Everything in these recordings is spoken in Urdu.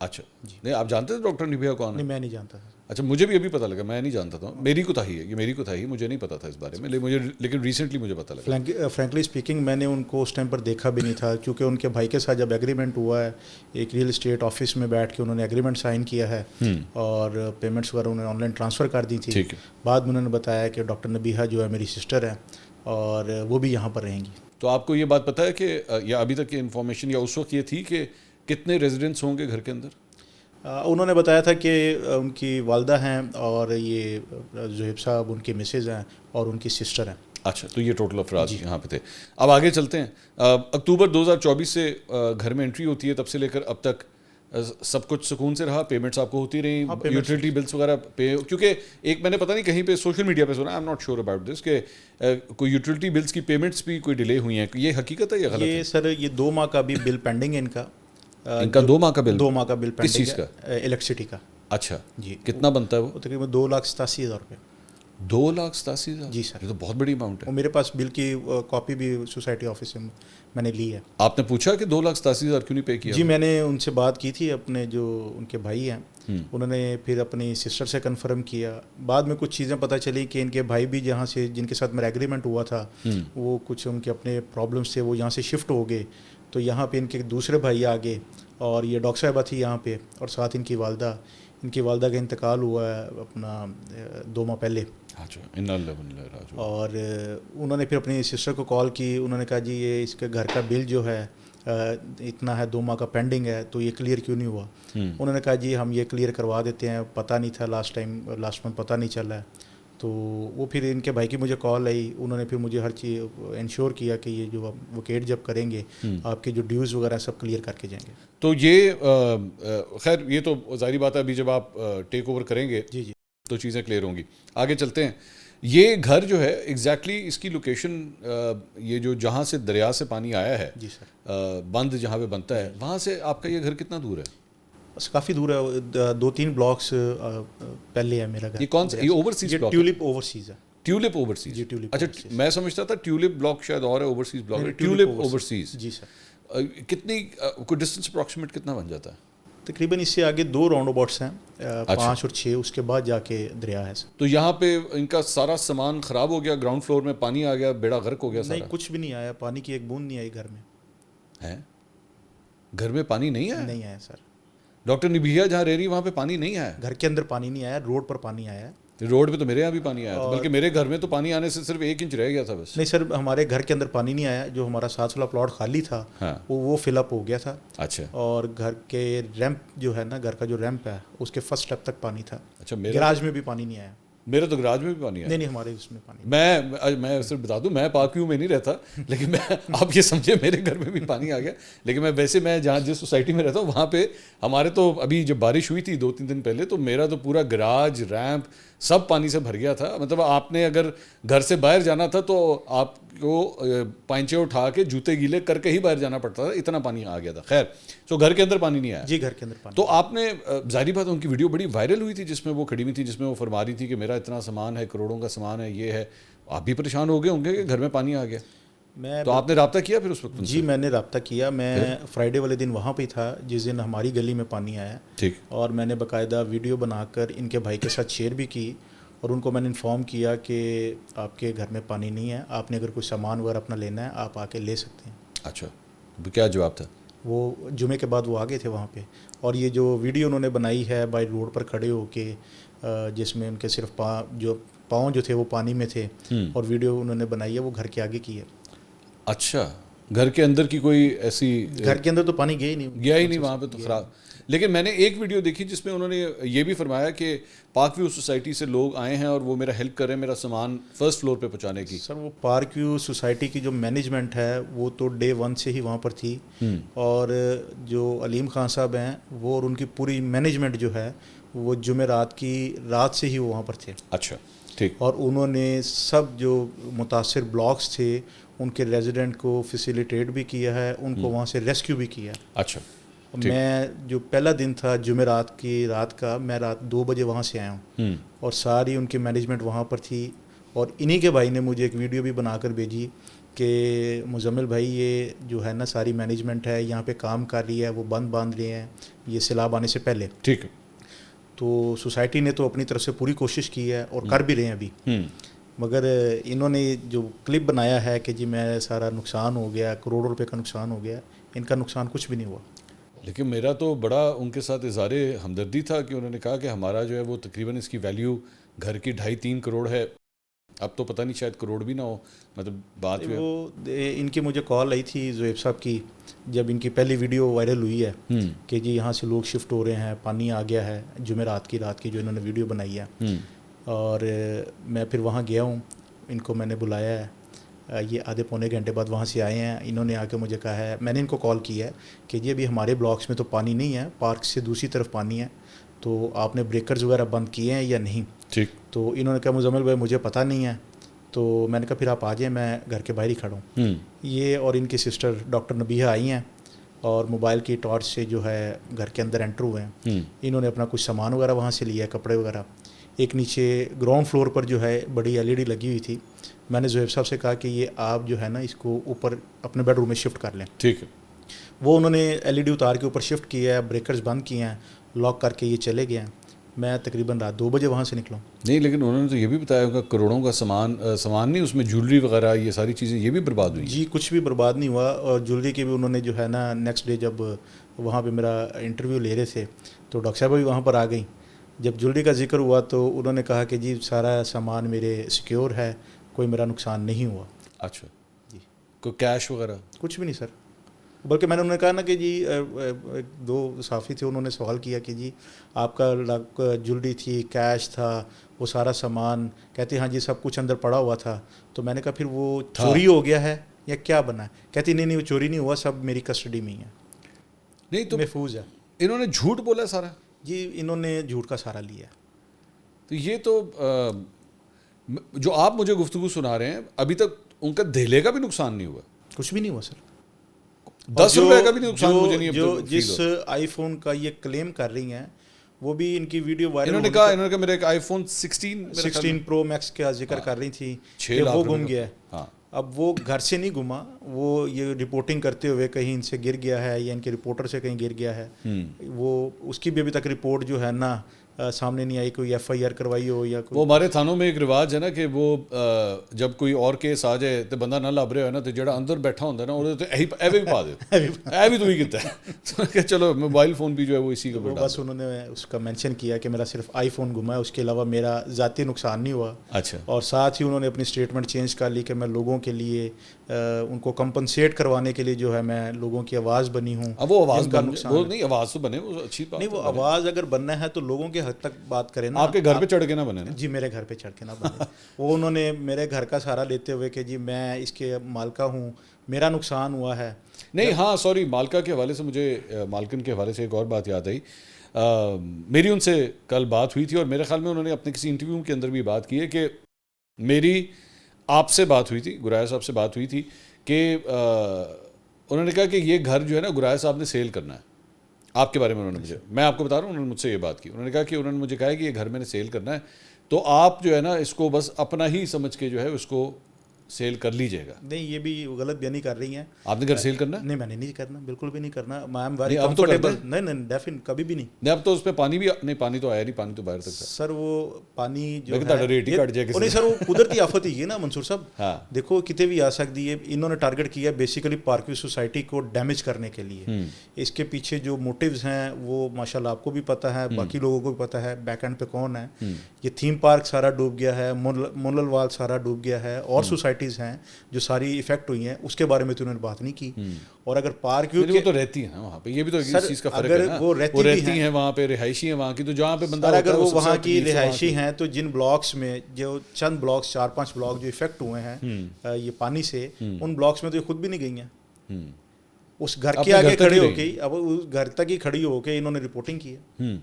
اچھا نہیں آپ جانتے تھے ڈاکٹر نبیہ کون ہے؟ نہیں میں نہیں جانتا تھا. اچھا مجھے بھی ابھی پتہ لگا, میں نہیں جانتا تھا, میری کوتاہی ہے یہ, میری کوتاہی, مجھے نہیں پتا تھا اس بارے میں, لیکن ریسنٹلی مجھے پتہ لگا. فرینکلی اسپیکنگ میں نے ان کو اس ٹائم پر دیکھا بھی نہیں تھا, کیونکہ ان کے بھائی کے ساتھ جب ایگریمنٹ ہوا ہے ایک ریئل اسٹیٹ آفس میں بیٹھ کے انہوں نے ایگریمنٹ سائن کیا ہے اور پیمنٹس وغیرہ انہوں نے آن لائن ٹرانسفر کر دی تھی. بعد میں انہوں نے بتایا کہ ڈاکٹر نبیہہ جو ہے میری سسٹر ہے اور وہ بھی یہاں پر رہیں گی. تو آپ کو یہ بات پتہ ہے کہ یا ابھی تک کی انفارمیشن یا اس وقت یہ تھی کہ کتنے ریزیڈنٹس ہوں گے گھر کے اندر؟ انہوں نے بتایا تھا کہ ان کی والدہ ہیں اور یہ زہیب صاحب ان کی مسز ہیں اور ان کی سسٹر ہیں. اچھا تو یہ ٹوٹل افراد یہاں پہ تھے. اب آگے چلتے ہیں. اکتوبر 2024 سے گھر میں انٹری ہوتی ہے, تب سے لے کر اب تک سب کچھ سکون سے رہا, پیمنٹس آپ کو ہوتی رہی, یوٹیلیٹی بلس وغیرہ پے, کیونکہ ایک میں نے پتہ نہیں کہیں پہ سوشل میڈیا پہ سنا, I am not sure about this, کہ کوئی یوٹیلیٹی بلس کی پیمنٹس بھی کوئی ڈیلے ہوئی ہیں, یہ حقیقت ہے یا غلط ہے؟ یہ سر یہ 2 ماہ کا بھی بل پینڈنگ ہے ان کا 2 ماہ کا بل؟ 2 ماہ کا بل کس چیز کا؟ الیکٹریسٹی کا. اچھا جی. کتنا بنتا ہے وہ؟ تقریباً 2,87,000 روپے. 2,87,000؟ جی سر. یہ تو بہت بڑی اماؤنٹ ہے. اور میرے پاس بل کی کاپی بھی سوسائٹی آفس سے میں نے لی ہے. آپ نے پوچھا کہ 2,87,000 کیوں نہیں پے کیا؟ جی میں نے ان سے بات کی تھی, اپنے جو ان کے بھائی ہیں انہوں نے پھر اپنی سسٹر سے کنفرم کیا. بعد میں کچھ چیزیں پتہ چلی کہ ان کے بھائی بھی جہاں سے جن کے ساتھ میرا ایگریمنٹ ہوا تھا وہ کچھ ان کے اپنے پرابلمس تھے, وہ یہاں سے شفٹ ہو گئے. تو یہاں پہ ان کے دوسرے بھائی آ گئے اور یہ ڈاکٹر صاحبہ تھی یہاں پہ, اور ساتھ ان کی والدہ کا انتقال ہوا ہے اپنا 2 ماہ پہلے. اور انہوں نے پھر اپنی سسٹر کو کال کی, انہوں نے کہا جی یہ اس کے گھر کا بل جو ہے اتنا ہے, 2 ماہ کا پینڈنگ ہے, تو یہ کلیئر کیوں نہیں ہوا؟ انہوں نے کہا جی ہم یہ کلیئر کروا دیتے ہیں, پتہ نہیں تھا لاسٹ منتھ پتہ نہیں چلا ہے. تو وہ پھر ان کے بھائی کی مجھے کال آئی, انہوں نے پھر مجھے ہر چیز انشور کیا کہ یہ جو وکیٹ جب کریں گے آپ کے جو ڈیوز وغیرہ سب کلیئر کر کے جائیں گے. تو یہ خیر یہ تو ظاہری بات ہے, ابھی جب آپ ٹیک اوور کریں گے جی تو چیزیں کلیئر ہوں گی. آگے چلتے ہیں. یہ گھر جو ہے ایگزیکٹلی اس کی لوکیشن, یہ جو جہاں سے دریا سے پانی آیا ہے, جی سر, بند جہاں پہ بنتا ہے, وہاں سے آپ کا یہ گھر کتنا دور ہے؟ بس کافی دور ہے, 2-3 بلاکس پہلے ہے میرا گھر. یہ کون سا, یہ اوورسیز بلاک؟ ٹیولپ اوورسیز ہے. Tulip overseas? جی ٹیولپ. اچھا میں سمجھتا تھا ٹیولپ بلاک شاید اور ہے, اوورسیز بلاک ہے. Tulip overseas. جی سر. کتنی کوئی ڈسٹینس اپروکسیمیٹ کتنا بن جاتا ہے؟ تقریباً اس سے آگے 2 راؤنڈ اباؤٹس ہیں, 5 اور 6, اس کے بعد جا کے دریا ہے. تو یہاں پہ ان کا سارا سامان خراب ہو گیا, گراؤنڈ فلور میں پانی آ گیا, بیڑا غرق ہو گیا سارا؟ نہیں کچھ بھی نہیں آیا, پانی کی ایک بوند نہیں آئی گھر میں. ہے گھر میں پانی نہیں آیا؟ نہیں آیا سر. ڈاکٹر نبیہہ جہاں رہ رہی وہاں پہ پانی نہیں آیا؟ گھر کے اندر پانی نہیں آیا, روڈ پر پانی آیا ہے. روڈ پہ تو میرے یہاں بھی پانی آیا تھا, بلکہ میرے گھر میں تو پانی آنے سے صرف 1 انچ رہ گیا تھا بس. نہیں سر, ہمارے گھر کے اندر پانی نہیں آیا, جو ہمارا 7 والا پلاٹ خالی تھا وہ فل اپ ہو گیا تھا. اچھا. اور گھر کے ریمپ جو ہے نا, گھر کا جو ریمپ ہے اس کے فرسٹ اسٹیپ تک پانی تھا. اچھا. گراج میں بھی پانی نہیں آیا. میرے تو گراج میں بھی پانی آیا. نہیں ہمارے اس میں پانی. میں صرف بتا دوں, میں پاک ویو میں نہیں رہتا, لیکن میں آپ یہ سمجھے میرے گھر میں بھی پانی آ گیا. لیکن میں جہاں جس سوسائٹی میں رہتا ہوں وہاں پہ ہمارے تو ابھی جب بارش ہوئی تھی 2-3 دن پہلے, تو میرا تو پورا گراج ریمپ سب پانی سے بھر گیا تھا. مطلب آپ نے اگر گھر سے باہر جانا تھا تو آپ کو پائنچے اٹھا کے جوتے گیلے کر کے ہی باہر جانا پڑتا تھا, اتنا پانی آ گیا تھا. خیر تو گھر کے اندر پانی نہیں آیا. جی گھر کے اندر پانی. تو آپ نے ظاہری بات ان کی ویڈیو بڑی وائرل ہوئی تھی جس میں وہ کھڑی ہوئی تھی, جس میں وہ فرما رہی تھی کہ میرا اتنا سامان ہے, کروڑوں کا سامان ہے, یہ ہے. آپ بھی پریشان ہو گئے ہوں گے کہ گھر میں پانی آ گیا. تو آپ نے رابطہ کیا پھر اس وقت؟ جی میں نے رابطہ کیا. میں فرائیڈے والے دن وہاں پہ تھا جس دن ہماری گلی میں پانی آیا. ٹھیک. اور میں نے باقاعدہ ویڈیو بنا کر ان کے بھائی کے ساتھ شیئر بھی کی, اور ان کو میں نے انفارم کیا کہ آپ کے گھر میں پانی نہیں ہے, آپ نے اگر کوئی سامان وغیرہ اپنا لینا ہے آپ آ کے لے سکتے ہیں. اچھا کیا جواب تھا؟ وہ جمعے کے بعد وہ آ گئے تھے وہاں پہ, اور یہ جو ویڈیو انہوں نے بنائی ہے بائی روڈ پر کھڑے ہو کے, جس میں ان کے صرف پاؤں جو تھے وہ پانی میں تھے, اور ویڈیو انہوں نے بنائی ہے وہ گھر کے آگے کی ہے. اچھا. گھر کے اندر کی کوئی ایسی؟ گھر کے اندر تو پانی گیا ہی نہیں وہاں پہ تو خراب. لیکن میں نے ایک ویڈیو دیکھی جس میں انہوں نے یہ بھی فرمایا کہ پارک ویو سوسائٹی سے لوگ آئے ہیں اور وہ میرا ہیلپ کر رہے ہیں میرا سامان فرسٹ فلور پہ پہنچانے کی. سر وہ پارک ویو سوسائٹی کی جو مینجمنٹ ہے وہ تو ڈے 1 سے ہی وہاں پر تھی, اور جو علیم خان صاحب ہیں وہ اور ان کی پوری مینجمنٹ جو ہے وہ جمعرات کی رات سے ہی وہ وہاں پر تھے. اچھا ٹھیک. اور انہوں نے سب جو متاثر بلاکس تھے ان کے ریزیڈنٹ کو فیسیلیٹیٹ بھی کیا ہے, ان کو وہاں سے ریسکیو بھی کیا. اچھا. میں جو پہلا دن تھا جمعرات کی رات کا, میں رات 2 بجے وہاں سے آیا ہوں, اور ساری ان کی مینجمنٹ وہاں پر تھی. اور انہی کے بھائی نے مجھے ایک ویڈیو بھی بنا کر بھیجی کہ مزمل بھائی یہ جو ہے نا ساری مینجمنٹ ہے یہاں پہ کام کر رہی ہے وہ بند باندھ رہے ہیں یہ سیلاب آنے سے پہلے. ٹھیک ہے. تو سوسائٹی نے تو اپنی طرف سے پوری کوشش کی ہے اور کر بھی رہے ہیں ابھی, مگر انہوں نے جو کلپ بنایا ہے کہ جی میں سارا نقصان ہو گیا, کروڑوں روپے کا نقصان ہو گیا, ان کا نقصان کچھ بھی نہیں ہوا. لیکن میرا تو بڑا ان کے ساتھ اظہار ہمدردی تھا کہ انہوں نے کہا کہ ہمارا جو ہے وہ تقریباً اس کی ویلیو گھر کی 2.5-3 کروڑ ہے, اب تو پتہ نہیں شاید کروڑ بھی نہ ہو, مطلب بات جو وہ ان کی مجھے کال آئی تھی زہیب صاحب کی جب ان کی پہلی ویڈیو وائرل ہوئی ہے کہ جی یہاں سے لوگ شفٹ ہو رہے ہیں, پانی آ گیا ہے, جمعرات کی رات کی جو انہوں نے ویڈیو بنائی ہے. اور میں پھر وہاں گیا ہوں, ان کو میں نے بلایا ہے, یہ آدھے پونے گھنٹے بعد وہاں سے آئے ہیں. انہوں نے آ کے مجھے کہا ہے, میں نے ان کو کال کی ہے کہ جی ابھی ہمارے بلاکس میں تو پانی نہیں ہے, پارک سے دوسری طرف پانی ہے, تو آپ نے بریکرز وغیرہ بند کیے ہیں یا نہیں. ٹھیک. تو انہوں نے کہا مزمل بھائی مجھے پتہ نہیں ہے. تو میں نے کہا پھر آپ آ جائیں, میں گھر کے باہر ہی کھڑا ہوں. یہ اور ان کی سسٹر ڈاکٹر نبیہ آئی ہیں اور موبائل کی ٹارچ سے جو ہے گھر کے اندر انٹر ہوئے ہیں. انہوں نے اپنا کچھ سامان وغیرہ وہاں سے لیا ہے, کپڑے وغیرہ. ایک نیچے گراؤنڈ فلور پر جو ہے بڑی LED لگی ہوئی تھی. میں نے زہیب صاحب سے کہا کہ یہ آپ جو ہے نا اس کو اوپر اپنے بیڈ روم میں شفٹ کر لیں. ٹھیک ہے. وہ انہوں نے LED اتار کے اوپر شفٹ کیا ہے, بریکرز بند کیے ہیں, لاک کر کے یہ چلے گئے ہیں. میں تقریباً رات 2 بجے وہاں سے نکلا ہوں. نہیں لیکن انہوں نے تو یہ بھی بتایا ہوگا کروڑوں کا سامان نہیں, اس میں جیولری وغیرہ یہ ساری چیزیں یہ بھی برباد ہوئی. جی کچھ بھی برباد نہیں ہوا, اور جیولری کے بھی انہوں نے جو ہے نا نیکسٹ ڈے جب وہاں پہ میرا انٹرویو لے رہے تھے تو ڈاکٹر صاحبہ بھی وہاں پر آ گئیں. جب جیولری کا ذکر ہوا تو انہوں نے کہا کہ جی سارا سامان میرے سیکیور ہے, کوئی میرا نقصان نہیں ہوا. اچھا جی. کوئی کیش وغیرہ کچھ بھی نہیں سر, بلکہ میں نے انہوں نے کہا نا کہ جی 2 صحافی تھے, انہوں نے سوال کیا کہ جی آپ کا جیولری تھی, کیش تھا, وہ سارا سامان, کہتے ہاں جی سب کچھ اندر پڑا ہوا تھا. تو میں نے کہا پھر وہ چوری ہو گیا ہے یا کیا بنا ہے؟ کہتی نہیں وہ چوری نہیں ہوا, سب میری کسٹڈی میں ہی ہے, نہیں تو محفوظ ہے. انہوں نے جھوٹ بولا سارا. جی انہوں نے جھوٹ کا سہارا لیا. تو یہ تو جو آپ مجھے گفتگو سنا رہے ہیں ابھی تک ان کا دہلے کا بھی نقصان نہیں ہوا. کچھ بھی نہیں ہوا سر. 10 روپے کا بھی نقصان مجھے نہیں. جو جس آئی فون کا یہ کلیم کر رہی ہیں وہ بھی ان کی ویڈیو وائرل انہوں نے کہا میرا ایک آئی فون 16 پرو میکس کا ذکر کر رہی تھی 6 لاکھ وہ گم گیا ہے. ہاں. اب وہ گھر سے نہیں گما, وہ یہ رپورٹنگ کرتے ہوئے کہیں ان سے گر گیا ہے یا ان کے رپورٹر سے کہیں گر گیا ہے. وہ اس کی بھی ابھی تک رپورٹ جو ہے نا سامنے نہیں آئی, کوئی FIR کروائی ہو یا وہ ہمارے تھانوں میں ایک رواج ہے نا کہ وہ جب کوئی اور کیس آ جائے تو بندہ نہ لب رہا ہے نا تو جڑا اندر بیٹھا ہوتا ہے نا وہ ایویں بھی پا دے اے بھی تو ہی کیتا ہے. چلو موبائل فون بھی جو ہے وہ اسی کے اوپر بس انہوں نے اس کا مینشن کیا کہ میرا صرف آئی فون گما ہے, اس کے علاوہ میرا ذاتی نقصان نہیں ہوا. اچھا. اور ساتھ ہی انہوں نے اپنی اسٹیٹمنٹ چینج کر لی کہ میں لوگوں کے لیے ان کو کمپنسیٹ کروانے کے لیے جو ہے میں لوگوں کی آواز بنی ہوں. اب وہ آواز وہ نہیں, آواز تو بنے, وہ اچھی بات نہیں, وہ آواز اگر بننا ہے تو لوگوں کے حد تک بات کریں نا. آپ کے گھر پہ چڑھ کے نہ بنے نا. جی میرے گھر پہ چڑھ کے نہ بنے. وہ انہوں نے میرے گھر کا سہارا لیتے ہوئے کہ جی میں اس کے مالکہ ہوں, میرا نقصان ہوا ہے. نہیں ہاں سوری, مالکہ کے حوالے سے مجھے مالکن کے حوالے سے ایک اور بات یاد آئی. میری ان سے کل بات ہوئی تھی اور میرے خیال میں انہوں نے اپنے کسی انٹرویو کے اندر بھی بات کی ہے کہ میری آپ سے بات ہوئی تھی, گرایا صاحب سے بات ہوئی تھی کہ انہوں نے کہا کہ یہ گھر جو ہے نا گرایا صاحب نے سیل کرنا ہے. آپ کے بارے میں انہوں نے میں آپ کو بتا رہا ہوں, انہوں نے مجھ سے یہ بات کی. انہوں نے کہا کہ انہوں نے مجھے کہا کہ یہ گھر میں نے سیل کرنا ہے, تو آپ جو ہے نا اس کو بس اپنا ہی سمجھ کے جو ہے اس کو سیل کر لیجیے گا. نہیں یہ بھی غلط بیانی کر رہی ہیں. آپ نے گھر سیل کرنا ہے؟ نہیں میں نے نہیں کرنا, بالکل بھی نہیں کرنا. I am very comfortable. نہیں ڈیفن کبھی بھی نہیں. نہیں اب تو اس پہ پانی بھی نہیں, پانی تو آیا نہیں, پانی تو باہر تک سر. وہ پانی جو ہے ریٹ ہی کٹ جائے نہیں سر, وہ قدرتی آفت ہی ہے نا منصور صاحب. دیکھو کتے بھی آ سکتی ہے. انہوں نے ٹارگٹ کیا بیسیکلی پارک ویو سوسائٹی کو ڈیمیج کرنے کے لیے. اس کے پیچھے جو موٹیوز ہیں وہ ماشاء اللہ آپ کو بھی پتہ ہے, باقی لوگوں کو بھی پتہ ہے بیک اینڈ پہ کون ہے. یہ تھیم پارک سارا ڈوب گیا ہے, مولل وال سارا ڈوب گیا ہے, اور سوسائٹیز ہیں جو ساری ایفیکٹ ہوئی ہیں, اس کے بارے میں تو انہوں نے بات نہیں کی. اور اگر پارک ویو وہ تو رہتی ہیں نا وہاں پہ, یہ بھی تو اس چیز کا فرق ہے نا. وہ رہتی ہیں وہاں پہ, رہائشی ہیں وہاں کی, تو جہاں پہ بندہ اگر وہ وہاں کی رہائشی ہیں تو جن بلاکس میں جو چند بلاکس 4-5 بلاک جو افیکٹ ہوئے ہیں یہ پانی سے, ان بلاکس میں تو یہ خود بھی نہیں گئی ہیں. اس گھر کے آگے کھڑے ہو کے, اب اس گھر تک ہی کھڑی ہو کے انہوں نے رپورٹنگ کی ہے.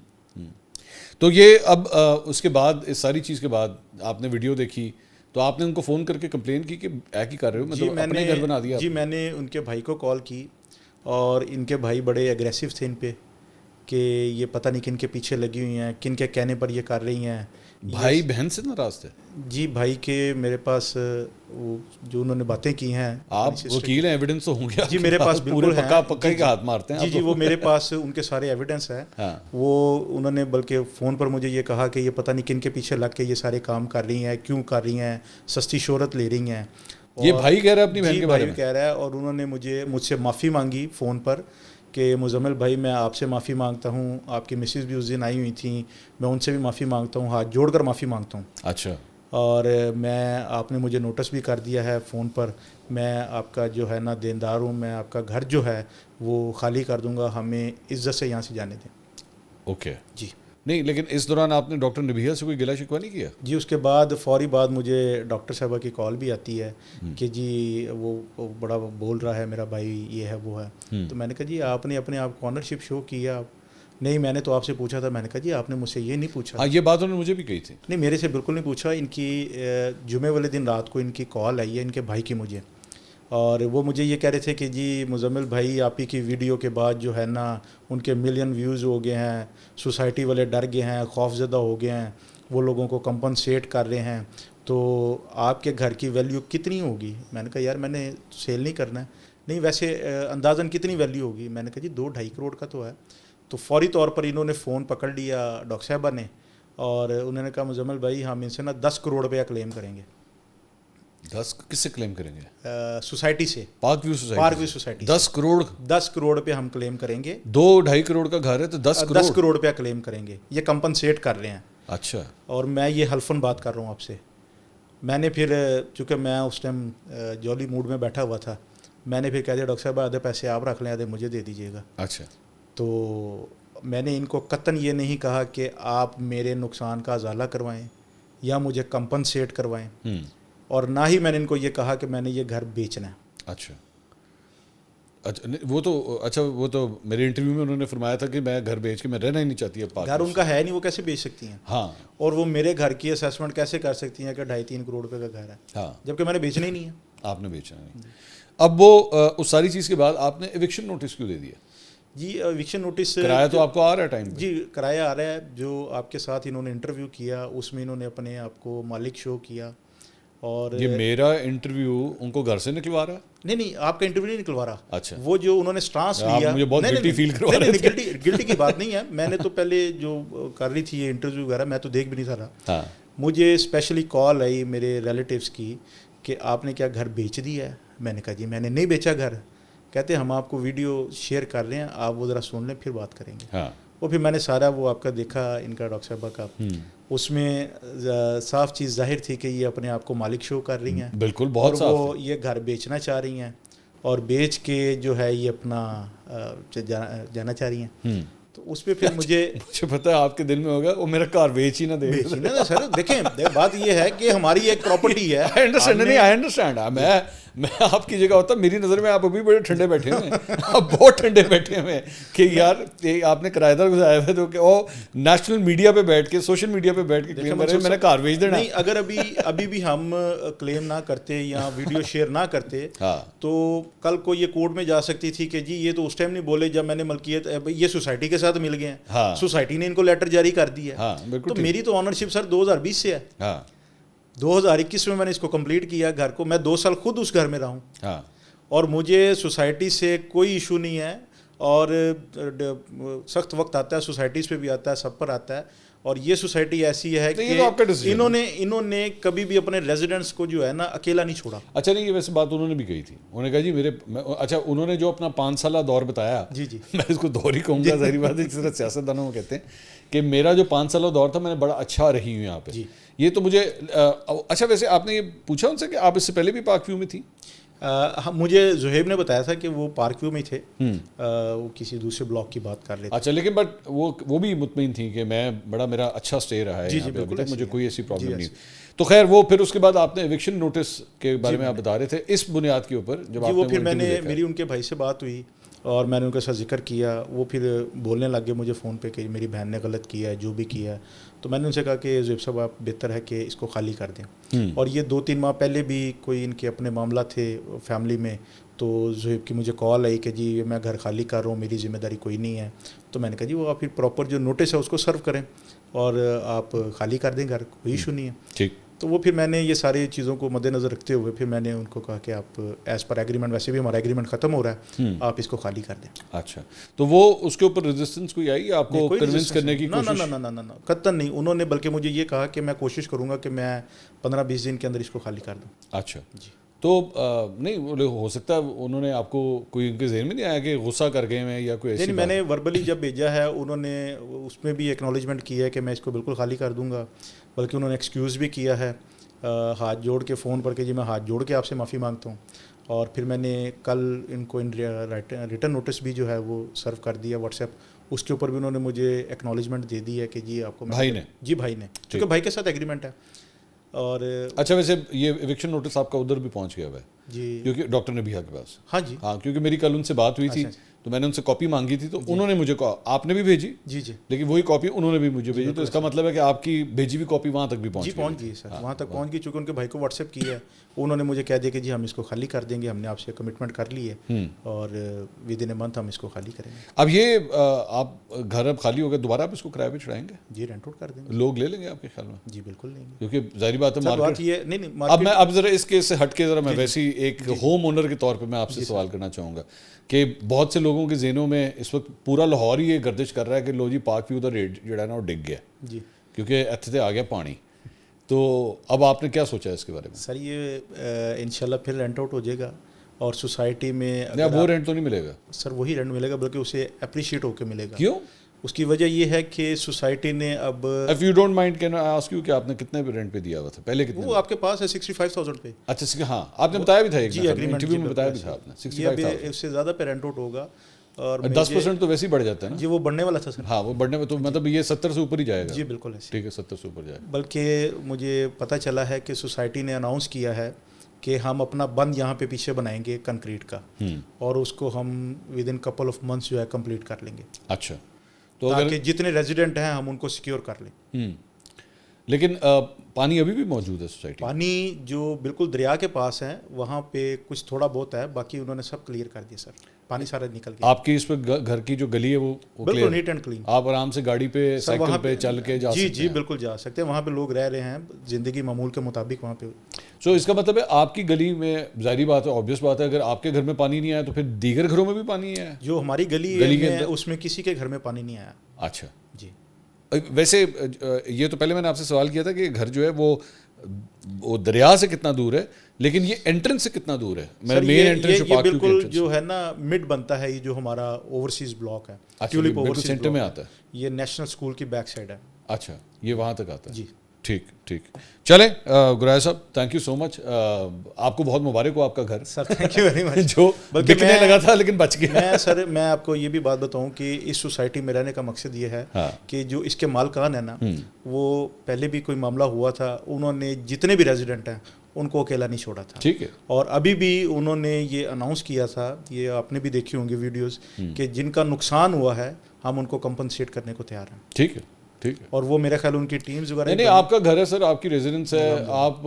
تو یہ اب اس کے بعد اس ساری چیز کے بعد آپ نے ویڈیو دیکھی تو آپ نے ان کو فون کر کے کمپلین کی کہ ایک ہی کر رہے ہو, مطلب اپنے گھر بنا دیا. جی میں نے ان کے بھائی کو کال کی, اور ان کے بھائی بڑے اگریسو تھے ان پہ کہ یہ پتہ نہیں کن کے پیچھے لگی ہوئی ہیں, کن کے کہنے پر یہ کر رہی ہیں. بھائی بہن سے ناراض تھے؟ جی بھائی کے میرے پاس وہ جو انہوں نے باتیں کی ہیں. آپ وکیل ہیں, ایویڈنس تو ہوں گے جی میرے پاس بالکل ہیں, پکا ہی ہاتھ مارتے ہیں. جی جی وہ میرے پاس ان کے سارے ایویڈنس ہیں. وہ انہوں نے بلکہ فون پر مجھے یہ کہا کہ یہ پتہ نہیں کن کے پیچھے لگ کے یہ سارے کام کر رہی ہیں, کیوں کر رہی ہیں, سستی شہرت لے رہی ہیں. یہ بھائی کہہ رہا ہے اپنی بہن کے بارے میں؟ کہہ رہا ہے, اور انہوں نے مجھ سے معافی مانگی فون پر کہ مزمل بھائی میں آپ سے معافی مانگتا ہوں, آپ کی مسز بھی اس دن آئی ہوئی تھیں, میں ان سے بھی معافی مانگتا ہوں, ہاتھ جوڑ کر معافی مانگتا ہوں. اچھا. اور آپ نے مجھے نوٹس بھی کر دیا ہے فون پر, میں آپ کا جو ہے نا دیندار ہوں, میں آپ کا گھر جو ہے وہ خالی کر دوں گا, ہمیں عزت سے یہاں سے جانے دیں. اوکے جی. نہیں لیکن اس دوران آپ نے ڈاکٹر نبیہ سے کوئی گلہ شکوہ نہیں کیا؟ جی اس کے بعد فوری بعد مجھے ڈاکٹر صاحبہ کی کال بھی آتی ہے کہ جی وہ بڑا بول رہا ہے میرا بھائی, یہ ہے وہ ہے. تو میں نے کہا جی آپ نے اپنے آپ کو آنرشپ شو کیا. نہیں میں نے تو آپ سے پوچھا تھا. میں نے کہا جی آپ نے مجھ سے یہ نہیں پوچھا. ہاں یہ بات انہوں نے مجھے بھی کہی تھی. نہیں میرے سے بالکل نہیں پوچھا. ان کی جمعے والے دن رات کو ان کی کال آئی ہے ان کے بھائی کی مجھے, اور وہ مجھے یہ کہہ رہے تھے کہ جی مزمل بھائی آپ ہی کی ویڈیو کے بعد جو ہے نا ان کے ملین ویوز ہو گئے ہیں, سوسائٹی والے ڈر گئے ہیں, خوف زدہ ہو گئے ہیں, وہ لوگوں کو کمپنسیٹ کر رہے ہیں, تو آپ کے گھر کی ویلیو کتنی ہوگی؟ میں نے کہا یار میں نے سیل نہیں کرنا ہے. نہیں ویسے اندازاً کتنی ویلیو ہوگی؟ میں نے کہا جی 2-2.5 کروڑ کا تو ہے. تو فوری طور پر انہوں نے فون پکڑ لیا ڈاکٹر صاحبہ نے, اور انہوں نے کہا مزمل بھائی ہم ان سے نا 10 کروڑ روپیہ کلیم کریں گے. 10 کس سے کلیم کریں گے؟ سوسائٹی سے, پاک ویو سوسائٹی. 10 کروڑ روپے ہم کلیم کریں گے. 2-2.5 کروڑ کا گھر ہے تو 10 کروڑ روپیہ کلیم کریں گے, یہ کمپنسیٹ کر رہے ہیں. اچھا. اور میں یہ حلفاً بات کر رہا ہوں آپ سے. میں نے پھر چونکہ میں اس ٹائم جولی موڈ میں بیٹھا ہوا تھا, میں نے پھر کہہ دیا ڈاکٹر صاحب آدھے پیسے آپ رکھ لیں, آدھے مجھے دے دیجیے گا. اچھا. تو میں نے ان کو قطعاً یہ نہیں کہا کہ آپ میرے نقصان کا ازالہ کروائیں یا مجھے کمپنسیٹ کروائیں, اور نہ ہی میں نے ان کو یہ کہا کہ میں نے یہ گھر بیچنا ہے. اچھا. وہ تو میرے انٹرویو میں انہوں نے فرمایا تھا کہ میں گھر بیچ کے میں رہنا ہی نہیں چاہتی. اب گھر ان کا ہے نہیں, وہ کیسے بیچ سکتی ہیں؟ ہاں. اور وہ میرے گھر کی اسیسمنٹ کیسے کر سکتی ہیں کہ 2.5-3 کروڑ روپے کا گھر ہے؟ ہاں. جبکہ میں نے بیچنا ہی نہیں ہے. آپ نے بیچنا نہیں. اب وہ اس ساری چیز کے بعد آپ نے ایوکشن نوٹس کیوں دے دیا؟ جی ایوکشن نوٹس کرایہ تو آپ کو آ رہا ہے ٹائم پہ؟ جی کرایہ آ رہا ہے. جو آپ کے ساتھ انہوں نے انٹرویو کیا اس میں انہوں نے اپنے آپ کو مالک شو کیا. اور یہ میرا انٹرویو ان کو گھر سے نکلوا رہا ہے؟ نہیں آپ کا انٹرویو نہیں نکلوا رہا. اچھا. وہ جو انہوں نے سٹانس لیا, مجھے بہت گلٹی فیل کروا رہے تھے. گلٹی کی بات نہیں ہے. میں نے تو پہلے جو کر رہی تھی یہ انٹرویو وغیرہ میں تو دیکھ بھی نہیں تھا. مجھے اسپیشلی کال آئی میرے ریلیٹیوس کی کہ آپ نے کیا گھر بیچ دیا ہے؟ میں نے کہا جی میں نے نہیں بیچا گھر. کہتے ہم آپ کو ویڈیو شیئر کر رہے ہیں, آپ وہ ذرا سن لیں پھر بات کریں گے. وہ پھر میں نے سارا وہ آپ کا دیکھا ان کا ڈاکٹر صاحبہ کا, اس میں صاف چیز ظاہر تھی کہ یہ اپنے آپ کو مالک شو کر رہی ہیں. بالکل بہت صاف. وہ یہ گھر بیچنا چاہ رہی ہیں اور بیچ کے جو ہے یہ اپنا جانا چاہ رہی ہیں. تو اس پہ پھر مجھے پتہ ہے آپ کے دل میں ہوگا وہ میرا کار بیچ ہی نہ دے. سر دیکھیں بات یہ ہے کہ ہماری ایک پراپرٹی ہے. I understand. میں آپ کی جگہ ہوتا, میری نظر میں آپ ابھی بڑے ٹھنڈے بیٹھے ہوئے ہیں. آپ بہت ٹھنڈے بیٹھے ہوئے ہیں کہ یار آپ نے کرایہ دار گزارا ہے تو کہ وہ نیشنل میڈیا پہ بیٹھ کے, سوشل میڈیا پہ بیٹھ کے کلیم کر رہے ہیں میں نے کار بیچ دینا. نہیں اگر ابھی بھی ہم کلیم نہ کرتے یا ویڈیو شیئر نہ کرتے تو کل کو یہ کورٹ میں جا سکتی تھی کہ جی یہ تو اس ٹائم نہیں بولے جب میں نے ملکیت, یہ سوسائٹی کے ساتھ مل گئے ہیں, سوسائٹی نے ان کو لیٹر جاری کر دی ہے. تو میری تو آنرشپ سر 2020 سے ہے. 2021 میں نے اس کو کمپلیٹ کیا گھر کو. میں 2 سال خود اس گھر میں رہا ہوں, اور مجھے سوسائٹی سے کوئی ایشو نہیں ہے. اور سخت وقت آتا ہے سوسائٹیز پہ بھی آتا ہے, سب پر آتا ہے. اور یہ سوسائٹی ایسی ہے کہ انہوں نے کبھی بھی اپنے ریزیڈنٹس کو جو ہے نا اکیلا نہیں چھوڑا. اچھا نہیں, یہ ویسے بات انہوں نے بھی کہی تھی. انہوں نے کہا جی اچھا انہوں نے جو اپنا 5 سالہ دور بتایا, جی جی میں اس کو دور ہی کہوں گا, ظاہری بات ہے جس طرح سیاست دانوں میں کہتے ہیں کہ میرا جو 5 سالہ دور تھا میں نے بڑا اچھا رہی ہوں یہاں پہ. یہ تو مجھے اچھا. ویسے آپ نے یہ پوچھا ان سے کہ آپ اس سے پہلے بھی پاک ویو میں تھی؟ مجھے زہیب نے بتایا تھا کہ وہ پارک ویو میں تھے, وہ کسی دوسرے بلاک کی بات کر رہے تھے. اچھا لیکن بٹ وہ بھی مطمئن تھی کہ میرا اچھا اسٹے رہا ہے یہاں پہ, مجھے کوئی ایسی پرابلم نہیں. تو خیر وہ پھر اس کے بعد آپ نے ایوکشن نوٹس کے بارے میں آپ بتا رہے تھے, اس بنیاد کے اوپر جب آپ وہ پھر میں نے میری ان کے بھائی سے بات ہوئی اور میں نے ان کے ساتھ ذکر کیا. وہ پھر بولنے لگ گئے مجھے فون پہ کہ میری بہن نے غلط کیا ہے, جو بھی کیا ہے. تو میں نے ان سے کہا کہ زہیب صاحب آپ بہتر ہے کہ اس کو خالی کر دیں. اور یہ 2-3 ماہ پہلے بھی کوئی ان کے اپنے معاملات تھے فیملی میں, تو زہیب کی مجھے کال آئی کہ جی میں گھر خالی کر رہا ہوں, میری ذمہ داری کوئی نہیں ہے. تو میں نے کہا جی وہ آپ پھر پراپر جو نوٹس ہے اس کو سرو کریں اور آپ خالی کر دیں گھر, کوئی ایشو نہیں ہے. ٹھیک. تو وہ پھر میں نے یہ ساری چیزوں کو مد نظر رکھتے ہوئے پھر میں نے ان کو کہا کہ آپ ایز پر ایگریمنٹ, ویسے بھی ہمارا ایگریمنٹ ختم ہو رہا ہے, آپ اس کو خالی کر دیں. اچھا, تو وہ اس کے اوپر ریزسٹنس کوئی آئی آپ کو کنونس کرنے کی کوشش؟ نہ قطعاً نہیں. انہوں نے بلکہ مجھے یہ کہا کہ میں کوشش کروں گا کہ میں 15-20 دن کے اندر اس کو خالی کر دوں. اچھا جی. تو نہیں ہو سکتا انہوں نے آپ کو کوئی ان کے ذہن میں نہیں آیا کہ غصہ کر گئے ہیں یا کوئی ایسی؟ میں نے وربلی جب بھیجا ہے انہوں نے اس میں بھی ایکنالجمنٹ کیا ہے کہ میں اس کو بالکل خالی کر دوں گا, بلکہ انہوں نے ایکسکیوز بھی کیا ہے ہاتھ جوڑ کے فون پر کہ جی میں ہاتھ جوڑ کے آپ سے معافی مانگتا ہوں. اور پھر میں نے کل ان کو ریٹن نوٹس بھی جو ہے وہ سرو کر دیا واٹس ایپ, اس کے اوپر بھی انہوں نے مجھے ایکنالجمنٹ دے دی ہے کہ جی آپ کو بھائی نے, جی بھائی نے, کیونکہ بھائی کے ساتھ ایگریمنٹ ہے. اور اچھا ویسے یہ ایوکشن نوٹس آپ کا ادھر بھی پہنچ گیا ہوا ہے جی, کیونکہ ڈاکٹر نبیہ کے پاس؟ ہاں جی, ہاں کیونکہ میری کل ان سے بات ہوئی تھی تو میں نے ان سے کاپی مانگی تھی, تو انہوں نے مجھے آپ نے بھی بھیجی جی جی, لیکن وہی کاپی انہوں نے بھی مجھے بھیجی, تو اس کا مطلب ہے کہ آپ کی بھیجی ہوئی کاپی وہاں تک بھی پہنچ گئی سر, وہاں تک پہنچ گئی. چونکہ ان کے بھائی کو واٹس ایپ کیا ہے, انہوں نے مجھے کہہ دیا کہ جی ہم اس کو خالی کر دیں گے, ہم نے آپ سے کمٹمنٹ کر لی ہے اور ود ان اے منتھ ہم اس کو خالی کریں گے. اب یہ آپ گھر اب خالی ہو گئے, دوبارہ آپ اس کو کرائے پہ چڑھائیں گے؟ جی رینٹ آؤٹ کر دیں گے. لوگ لے لیں گے آپ کے خیال میں؟ جی بالکل لیں گے, کیونکہ ظاہری بات ہے بات یہ نہیں. اب میں اب ذرا اس کیس سے ہٹ کے ذرا میں ویسی ایک ہوم اونر کے طور پہ میں آپ سے سوال کرنا چاہوں گا کہ بہت سے لوگوں کے ذہنوں میں اس وقت پورا لاہور ہی یہ گردش کر رہا ہے کہ لو جی پاک ویو دا ریٹ جو ہے نا وہ ڈگ گیا جی, کیونکہ اتنے سے آ گیا پانی. تو اب آپ نے کیا سوچا ہے اس کے بارے میں؟ سر یہ انشاءاللہ پھر رینٹ آؤٹ ہو جائے گا اور سوسائٹی میں وہ رینٹ تو نہیں ملے گا سر, وہی رینٹ ملے گا, بلکہ اسے اپریشیٹ ہو کے ملے گا. کیوں؟ اس کی وجہ یہ ہے کہ سوسائٹی نے اب if you don't mind can I ask you کہ آپ نے کتنے رینٹ پہ دیا ہوا تھا پہلے؟ کتنے؟ وہ آپ کے پاس ہے 65,000 پہ. اچھا ہاں آپ نے بتایا بھی تھا, جی انٹرویو میں بتایا بھی تھا آپ نے 65,000. اس سے زیادہ پہ رینٹ آؤٹ ہوگا اور 10% تو ویسے ہی بڑھ جاتا ہے نا. جی وہ بڑھنے والا تھا سر. ہاں وہ بڑھنے میں تو مطلب یہ 70 سے اوپر ہی جائے گا. جی بالکل ایسے. ٹھیک ہے 70 سے اوپر جائے گا. بلکہ مجھے پتہ چلا ہے کہ سوسائٹی نے اناؤنس کیا ہے کہ ہم اپنا بند یہاں پہ پیچھے بنائیں گے کنکریٹ کا, اور اس کو ہم with in couple of months جو ہے کمپلیٹ کر لیں گے. اچھا, تو تاکہ جتنے ریزیڈنٹ ہیں ہم ان کو سیکیور کر لیں. لیکن پانی ابھی بھی موجود ہے سوسائٹی؟ پانی جو بالکل دریا کے پاس ہے وہاں پہ کچھ تھوڑا بہت ہے, باقی انہوں نے سب کلیئر کر دیا سر, پانی سارا نکل گیا. آپ کی اس پہ گھر کی جو گلی ہے وہ بالکل نیٹ اینڈ کلین, آپ آرام سے گاڑی پہ سائیکل پہ چل کے جا سکتے ہیں؟ جی بالکل جا سکتے ہیں, وہاں پہ لوگ رہ رہے ہیں زندگی معمول کے مطابق وہاں پہ. سو اس کا مطلب ہے آپ کی گلی میں ظاہری بات ہے, آبویس بات ہے, اگر آپ کے گھر میں پانی نہیں آیا تو پھر دیگر گھروں میں بھی پانی ہے؟ جو ہماری گلی ہے اس میں کسی کے گھر میں پانی نہیں آیا. اچھا جی. ویسے یہ تو پہلے میں نے آپ سے سوال کیا تھا کہ گھر جو ہے وہ دریا سے کتنا دور ہے, لیکن یہ انٹرنس سے کتنا دور ہے؟ مین انٹرنس جو پاک بالکل جو ہے نا مڈ بنتا ہے, یہ جو ہمارا اوورسیز بلاک ہے ٹیولپ اوورسیز سینٹر میں آتا ہے, یہ نیشنل اسکول کی بیک سائڈ ہے. اچھا یہ وہاں تک آتا ہے. جی ٹھیک ٹھیک. چلیں گرائے صاحب تھینک یو سو مچ, آپ کو بہت مبارک ہو آپ کا گھر. Sir thank you very much. جو بکنے لگا تھا لیکن بچ گیا. سر میں آپ کو یہ بھی بات بتاؤں کہ اس سوسائٹی میں رہنے کا مقصد یہ ہے کہ جو اس کے مالکان ہیں نا, وہ پہلے بھی کوئی معاملہ ہوا تھا, انہوں نے جتنے بھی ریزیڈنٹ ہیں ان کو اکیلا نہیں چھوڑا تھا. ٹھیک ہے. اور ابھی بھی انہوں نے یہ اناؤنس کیا تھا, یہ آپ نے بھی دیکھی ہوں گی ویڈیوز, کہ جن کا نقصان ہوا ہے ہم ان کو کمپنسیٹ کرنے کو تیار ہیں. ٹھیک ہے ٹھیک ہے. اور وہ میرا خیال ان کی ٹیمز وغیرہ نہیں آپ کا گھر ہے سر, آپ کی ریزیڈنس ہے, آپ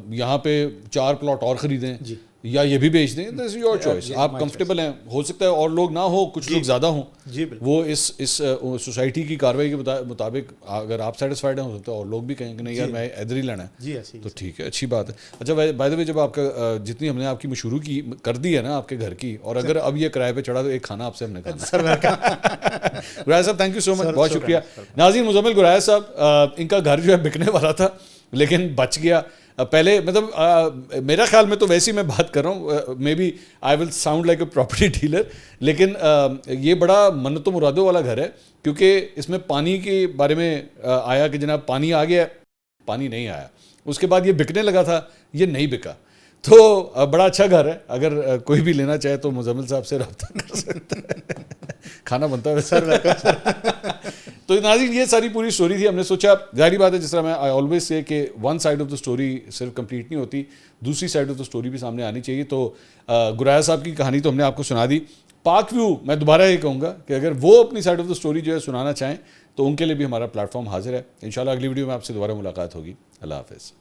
یہاں پہ 4 پلاٹ اور خریدیں یا یہ بھی بیچ دیں, دس از یور چوائس, آپ کمفرٹیبل ہیں. ہو سکتا ہے اور لوگ نہ ہو, کچھ لوگ زیادہ ہوں, وہ اس سوسائٹی کی کاروائی کے مطابق اگر آپ سیٹسفائڈ ہیں, ہو سکتا ہے اور لوگ بھی کہیں کہ نہیں یار میں ادھر ہی لینا ہے, تو ٹھیک ہے, اچھی بات ہے. اچھا بائی دا وے, جب آپ کا جتنی ہم نے آپ کی مشہور کی کر دی ہے نا آپ کے گھر کی, اور اگر اب یہ کرائے پہ چڑھا تو ایک کھانا آپ سے ہم نے کھانا. گرائے صاحب تھینک یو سو مچ, بہت شکریہ. ناظرین مزمل گرائے صاحب ان کا گھر جو ہے بکنے والا تھا لیکن بچ گیا. پہلے مطلب میرا خیال میں تو ویسی میں بات کر رہا ہوں, maybe I will sound like a property dealer, لیکن یہ بڑا منت و مرادوں والا گھر ہے, کیونکہ اس میں پانی کے بارے میں آیا کہ جناب پانی آ گیا, پانی نہیں آیا. اس کے بعد یہ بکنے لگا تھا, یہ نہیں بکا. تو بڑا اچھا گھر ہے, اگر کوئی بھی لینا چاہے تو مزمل صاحب سے رابطہ کر سکتا ہے. کھانا بنتا ہے سر. تو ناظرین یہ ساری پوری سٹوری تھی. ہم نے سوچا ظاہری بات ہے, جس طرح میں آئی آلویز سے کہ one side of the story صرف کمپلیٹ نہیں ہوتی, دوسری سائڈ آف دا اسٹوری بھی سامنے آنی چاہیے. تو گرائے صاحب کی کہانی تو ہم نے آپ کو سنا دی. پاک ویو میں دوبارہ یہ کہوں گا کہ اگر وہ اپنی سائڈ آف دا اسٹوری جو ہے سنانا چاہیں تو ان کے لیے بھی ہمارا پلیٹ فارم حاضر ہے. انشاءاللہ اگلی ویڈیو میں آپ سے دوبارہ ملاقات ہوگی. اللہ حافظ.